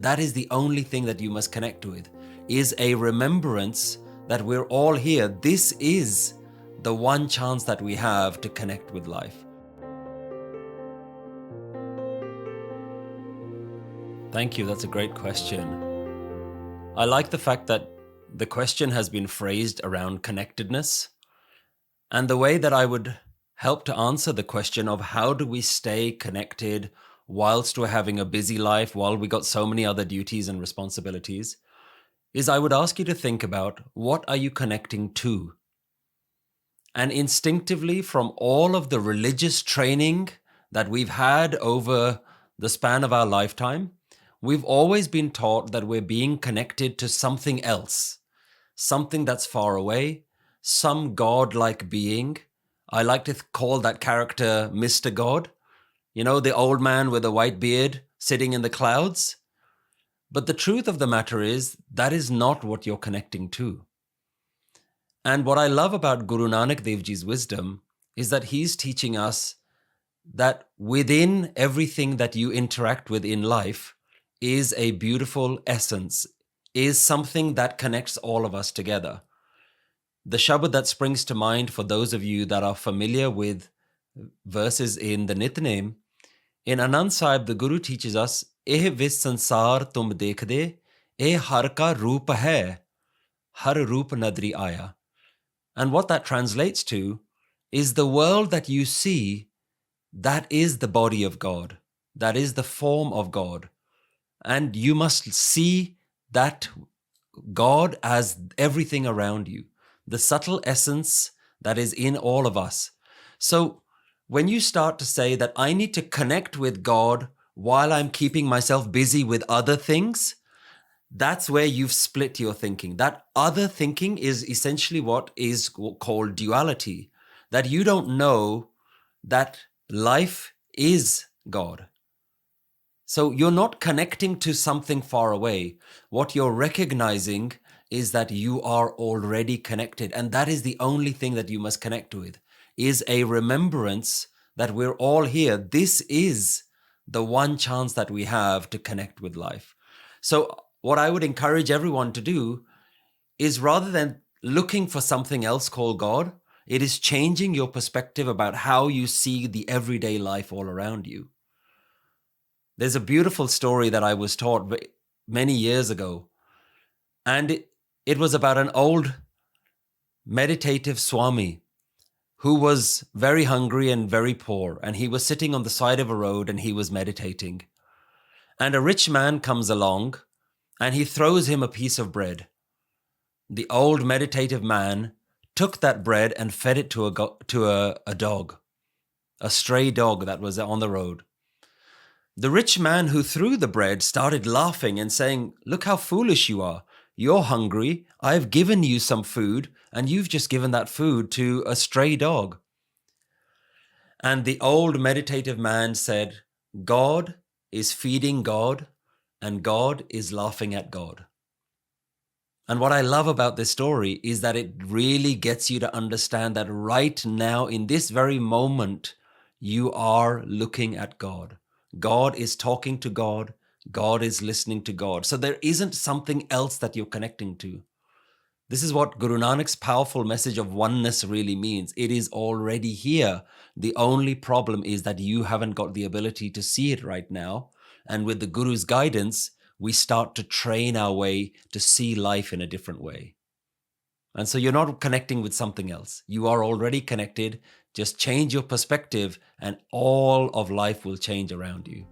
That is the only thing that you must connect with, is a remembrance that we're all here. This is the one chance that we have to connect with life. Thank you. That's a great question. I like the fact that the question has been phrased around connectedness. And the way that I would help to answer the question of how do we stay connected whilst we're having a busy life, while we got so many other duties and responsibilities, is I would ask you to think about, what are you connecting to? And instinctively, from all of the religious training that we've had over the span of our lifetime, we've always been taught that we're being connected to something else, something that's far away, some God-like being. I like to call that character Mr. God. You know, the old man with a white beard sitting in the clouds. But the truth of the matter is, that is not what you're connecting to. And what I love about Guru Nanak Dev Ji's wisdom is that he's teaching us that within everything that you interact with in life is a beautiful essence, is something that connects all of us together. The Shabad that springs to mind for those of you that are familiar with verses in the Nitnem, in Anand Sahib, the Guru teaches us, "Eh vis sansar tum dekhde, eh har ka roop hai, har roop nadri aya." And what that translates to is the world that you see, that is the body of God, that is the form of God. And you must see that God as everything around you, the subtle essence that is in all of us. So when you start to say that I need to connect with God while I'm keeping myself busy with other things, that's where you've split your thinking. That other thinking is essentially what is called duality, that you don't know that life is God. So you're not connecting to something far away. What you're recognizing is that you are already connected. And that is the only thing that you must connect with, is a remembrance that we're all here. This is the one chance that we have to connect with life. So what I would encourage everyone to do is, rather than looking for something else called God, it is changing your perspective about how you see the everyday life all around you. There's a beautiful story that I was taught many years ago, and it was about an old meditative Swami who was very hungry and very poor, and he was sitting on the side of a road and he was meditating. And a rich man comes along and he throws him a piece of bread. The old meditative man took that bread and fed it to a dog, a stray dog that was on the road. The rich man who threw the bread started laughing and saying, "Look how foolish you are. You're hungry. I've given you some food, and you've just given that food to a stray dog." And the old meditative man said, "God is feeding God, and God is laughing at God." And what I love about this story is that it really gets you to understand that right now, in this very moment, you are looking at God. God is talking to God. God is listening to God. So there isn't something else that you're connecting to. This is what Guru Nanak's powerful message of oneness really means. It is already here. The only problem is that you haven't got the ability to see it right now. And with the Guru's guidance, we start to train our way to see life in a different way. And so you're not connecting with something else. You are already connected. Just change your perspective and all of life will change around you.